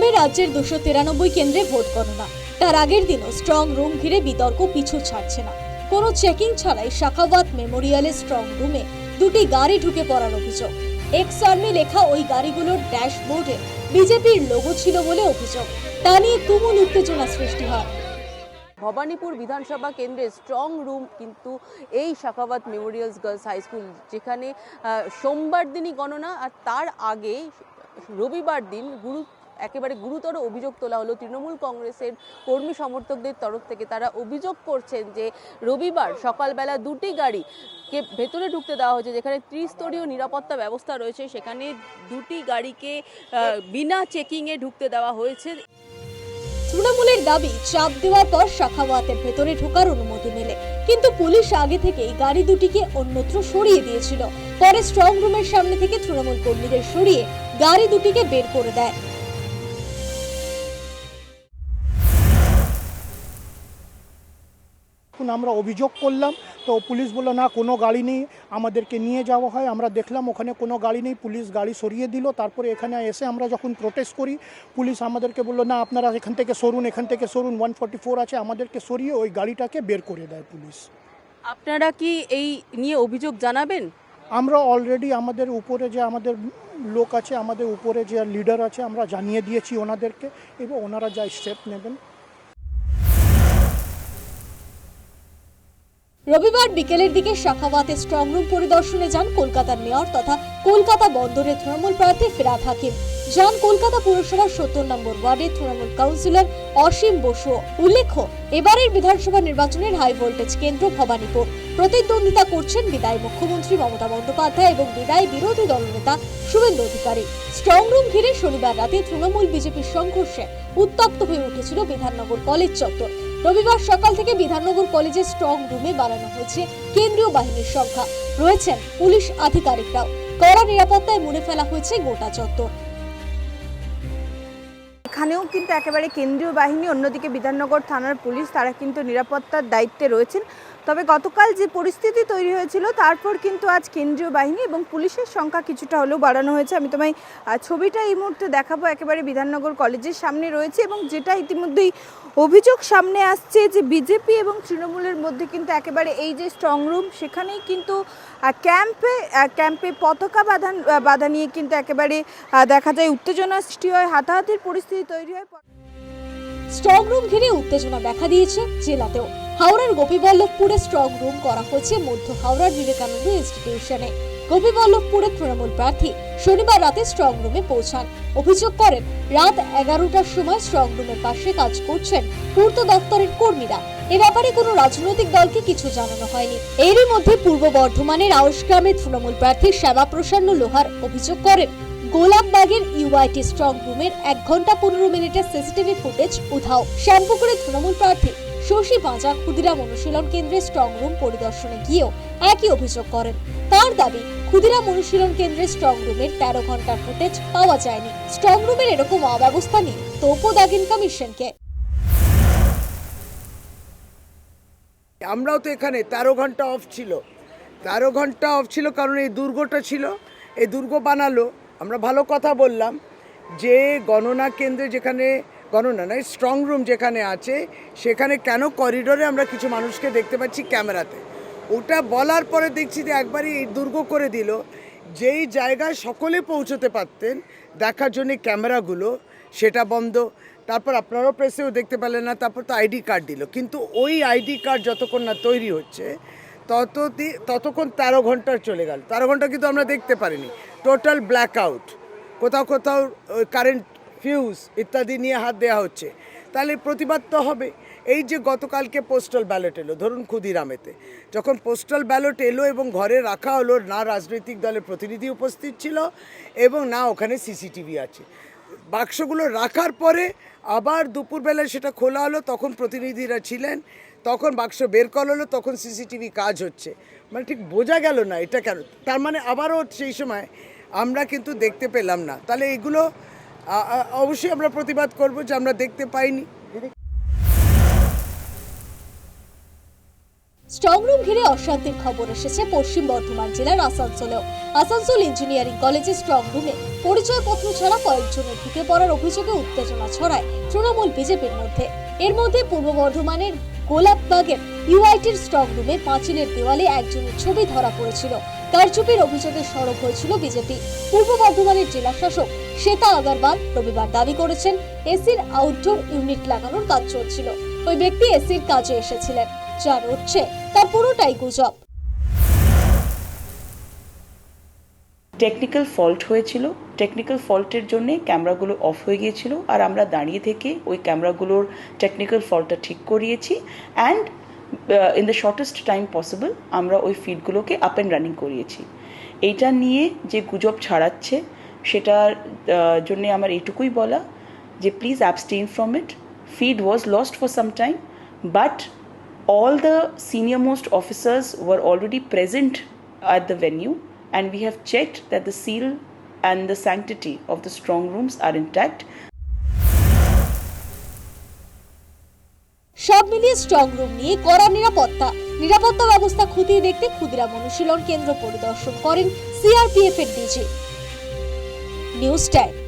সামনে রাজ্যের 293 কেন্দ্রে ভোট গণনা। তার আগের দিনও স্ট্রং রুম ঘিরে বিতর্ক পিছু ছাড়ছে না। কোনো চেকিং ছাড়াই শাখাওয়াত মেমোরিয়ালের স্ট্রং রুমে দুটি গাড়ি ঢুকে পড়ার অভিযোগ। এক্স আর্মি লেখা ওই গাড়িগুলোর ড্যাশবোর্ডে বিজেপির লোগো ছিল বলে অভিযোগ। তা নিয়ে তুমুল উত্তেজনা সৃষ্টি হয়। ভবানীপুর বিধানসভা কেন্দ্রে স্ট্রং রুম কিন্তু এই শাখাওয়াত মেমোরিয়ালস গার্লস হাই স্কুল, যেখানে সোমবার দিনই গণনা, আর তার আগে রবিবার দিন একেবারে গুরুতর অভিযোগ তোলা হলো তৃণমূল কংগ্রেসের কর্মী সমর্থকদের তরফ থেকে। তারা অভিযোগ করছেন যে রবিবার সকালবেলা দুটি গাড়িকে ভেতরে ঢুকতে দেওয়া হয়েছে, যেখানে ত্রিস্তরীয় নিরাপত্তা ব্যবস্থা রয়েছে, সেখানে দুটি গাড়িকে বিনা চেকিংয়ে ঢুকতে দেওয়া হয়েছে। তৃণমূলের দাবি, চাপ দেওয়ার পর শাখাওয়াতের ভেতরে ঢোকার অনুমতি মেলে, কিন্তু পুলিশ আগে থেকেই গাড়ি দুটিকে অন্যত্র সরিয়ে দিয়েছিল। পরে স্ট্রং রুমের সামনে থেকে তৃণমূল কর্মীদের সরিয়ে গাড়ি দুটিকে বের করে দেয়। আমরা অভিযোগ করলাম, তো পুলিশ বলল না কোনো গাড়ি নেই, আমাদেরকে নিয়ে যাওয়া হয়। আমরা দেখলাম ওখানে কোনো গাড়ি নেই, পুলিশ গাড়ি সরিয়ে দিল। তারপরে এখানে এসে আমরা যখন প্রোটেস্ট করি, পুলিশ আমাদেরকে বলল না আপনারা এখান থেকে সরুন, 144 আছে, আমাদেরকে সরিয়ে ওই গাড়িটাকে বের করে দেয় পুলিশ। আপনারা কি এই নিয়ে অভিযোগ জানাবেন? আমরা অলরেডি আমাদের উপরে যে আমাদের লোক আছে, আমাদের উপরে যে লিডার আছে, আমরা জানিয়ে দিয়েছি ওনাদেরকে, এবং ওনারা যা স্টেপ নেবেন। রবিবার বিকেলের দিকে শাখাওয়াতে স্ট্রং রুম পরিদর্শনে যান কলকাতার মেয়র তথা কলকাতা বন্দরের তৃণমূল প্রার্থী ফিরহাদ হাকিম। যান কলকাতা পুরসভার 70 নম্বর ওয়ার্ডের তৃণমূল কাউন্সিলর অসীম বসু। উল্লেখ্য, এবারের বিধানসভা নির্বাচনের হাই ভোল্টেজ কেন্দ্র ভবানীপুর। প্রতিদ্বন্দ্বিতা করছেন বিদায়ী মুখ্যমন্ত্রী মমতা বন্দ্যোপাধ্যায় এবং বিদায়ী বিরোধী দলনেতা শুভেন্দু অধিকারী। স্ট্রং রুম ঘিরে শনিবার রাতে তৃণমূল বিজেপির সংঘর্ষে উত্তপ্ত হয়ে উঠেছিল বিধাননগর কলেজ চত্বর। রবিবার সকাল থেকে বিধাননগর কলেজের স্ট্রং রুমে বাড়ানো হয়েছে কেন্দ্রীয় বাহিনীর সংখ্যা। রয়েছেন পুলিশ আধিকারিকরাও। কড়া নিরাপত্তায় মুড়ে ফেলা হয়েছে গোটা চত্বর। এখানেও কিন্তু একেবারে কেন্দ্রীয় বাহিনী, অন্যদিকে বিধাননগর থানার পুলিশ, তারা কিন্তু নিরাপত্তার দায়িত্বে রয়েছেন। তবে গতকাল যে পরিস্থিতি তৈরি হয়েছিল, তারপর কিন্তু আজ কেন্দ্রীয় বাহিনী এবং পুলিশের সংখ্যা কিছুটা হলেও বাড়ানো হয়েছে। আমি তোমায় ছবিটা এই মুহূর্তে দেখাবো। একেবারে বিধাননগর কলেজের সামনে রয়েছে, এবং যেটা ইতিমধ্যেই অভিযোগ সামনে আসছে যে বিজেপি এবং তৃণমূলের মধ্যে কিন্তু একেবারে এই যে স্ট্রং রুম, সেখানেই কিন্তু ক্যাম্পে পতাকা বাধা নিয়ে কিন্তু একেবারে দেখা যায় উত্তেজনা সৃষ্টি হয়, হাতাহাতির পরিস্থিতি তৈরি হয়। স্ট্রং রুম ঘিরে উত্তেজনা দেখা দিয়েছে জেলাতেও। হাওড়ার গোপীবল্লভপুরে স্ট্রং রুম করা হয়েছে মধ্য হাওড়ার বিবেকানন্দ ইনস্টিটিউশনে। গোপীবল্লভপুরের তৃণমূল প্রার্থী শনিবার রাতে স্ট্রং রুমে পৌঁছান। অভিযোগ করেন, রাত 11টার সময় স্ট্রং রুমের পাশে কাজ করছেন পূর্ত দপ্তরের কর্মীরা। এ ব্যাপারে কোনো রাজনৈতিক দলকে কিছু জানানো হয়নি। এরই মধ্যে পূর্ব বর্ধমানের আউশগ্রামের তৃণমূল প্রার্থী শ্যামাপ্রসন্ন লোহার অভিযোগ করেন, গোলাপবাগের ইউআইটি স্ট্রং রুমের 1 ঘন্টা 15 মিনিটের সিসিটিভি ফুটেজ উধাও। শ্যামপুকুরের তৃণমূল প্রার্থী শশী পাঁজা ক্ষুদিরাম অনুশীলন কেন্দ্রে স্ট্রং রুম পরিদর্শনে গিয়েও একই অভিযোগ করেন। তার দাবি, ক্ষুদিরাম অনুশীলন কেন্দ্রে স্ট্রং রুমের 13 ঘন্টার ফুটেজ পাওয়া যায়নি। স্ট্রং রুমের এরকম অব্যবস্থা নিয়ে তোপও দাগেন কমিশনকে। আমরাও তো এখানে 13 ঘন্টা অফ ছিল, 13 ঘন্টা অফ ছিল কারণ এই দুর্গটা ছিল, এই দুর্গ বানালো। আমরা ভালো কথা বললাম যে গণনা কেন্দ্রে, যেখানে গণনা নয় স্ট্রং রুম যেখানে আছে, সেখানে কেন করিডোরে আমরা কিছু মানুষকে দেখতে পাচ্ছি ক্যামেরাতে। ওটা বলার পরে দেখছি যে একবারই এই দুর্গ করে দিল, যেই জায়গায় সকলে পৌঁছতে পারতেন দেখার জন্য ক্যামেরাগুলো, সেটা বন্ধ। তারপর আপনারাও প্রেসেও দেখতে পেলেন না। তারপর তো আইডি কার্ড দিল, কিন্তু ওই আইডি কার্ড যতক্ষণ না তৈরি হচ্ছে ততক্ষণ 13 ঘন্টা চলে গেল। 13 ঘন্টা কিন্তু আমরা দেখতে পারিনি। টোটাল ব্ল্যাক আউট, কোথাও কোথাও কারেন্ট ফিউজ ইত্যাদি নিয়ে হাত দেওয়া হচ্ছে। তাহলে প্রতিবাদ তো হবে। এই যে গতকালকে পোস্টাল ব্যালট এলো, ধরুন ক্ষুদিরামেতে যখন পোস্টাল ব্যালট এলো এবং ঘরে রাখা হলো, না রাজনৈতিক দলের প্রতিনিধি উপস্থিত ছিল এবং না ওখানে সিসিটিভি আছে। বাক্সগুলো রাখার পরে আবার দুপুরবেলায় সেটা খোলা হলো, তখন প্রতিনিধিরা ছিলেন, তখন বাক্স বের করা হলো, তখন সিসিটিভি কাজ হচ্ছে। মানে ঠিক বোঝা গেল না এটা কেন। তার মানে আবারও সেই সময় আমরা কিন্তু দেখতে পেলাম না। তাহলে এগুলো অবশ্যই আমরা প্রতিবাদ করব যে আমরা দেখতে পাইনি। স্ট্রং রুম ঘিরে অশান্তির খবর এসেছে পশ্চিম বর্ধমান জেলার আসানসোলেও। আসানসোল ইঞ্জিনিয়ারিং কলেজের স্ট্রং রুমে পরিচয়পত্র ছাড়া কয়েকজনের ঢুকে পড়ার অভিযোগে উত্তেজনা ছড়ায় তৃণমূল বিজেপির মধ্যে। এর মধ্যে পূর্ব বর্ধমানের গোলাপবাগের ইউআইটির স্ট্রং রুমে পাঁচিলের দেওয়ালে একজনের ছবি ধরা পড়েছিল। কারচুপির অভিযোগে সরব হয়েছিল বিজেপি। পূর্ব বর্ধমানের জেলা শাসক শ্বেতা আগরওয়াল রবিবার দাবি করেছেন এসির আউটডোর ইউনিট লাগানোর কাজ চলছিল। ওই ব্যক্তি এসির কাজে এসেছিলেন। যা রটছে তার পুরোটাই গুজব। টেকনিক্যাল ফল্ট হয়েছিল, টেকনিক্যাল ফল্টের জন্য ক্যামেরাগুলো অফ হয়ে গিয়েছিল, আর আমরা দাঁড়িয়ে থেকে ওই ক্যামেরাগুলোর টেকনিক্যাল ফল্টটা ঠিক করিয়েছি and in the shortest time possible আমরা ওই ফিডগুলোকে আপ অ্যান্ড রানিং করিয়েছি। এইটা নিয়ে যে গুজব ছড়াচ্ছে সেটার জন্যে আমার এইটুকুই বলা যে please abstain from it. Feed was lost for some time, but all the senior most officers were already present at the venue, and we have checked that the seal and the sanctity of the strong rooms are intact. সব মিলিয়ে strong room নিয়ে কড়া নিরাপত্তা ব্যবস্থা খতিয়ে দেখতে ক্ষুদিরাম অনুশীলন কেন্দ্র পরিদর্শন করেন সিআরপিএফ এর ডিজি। News time.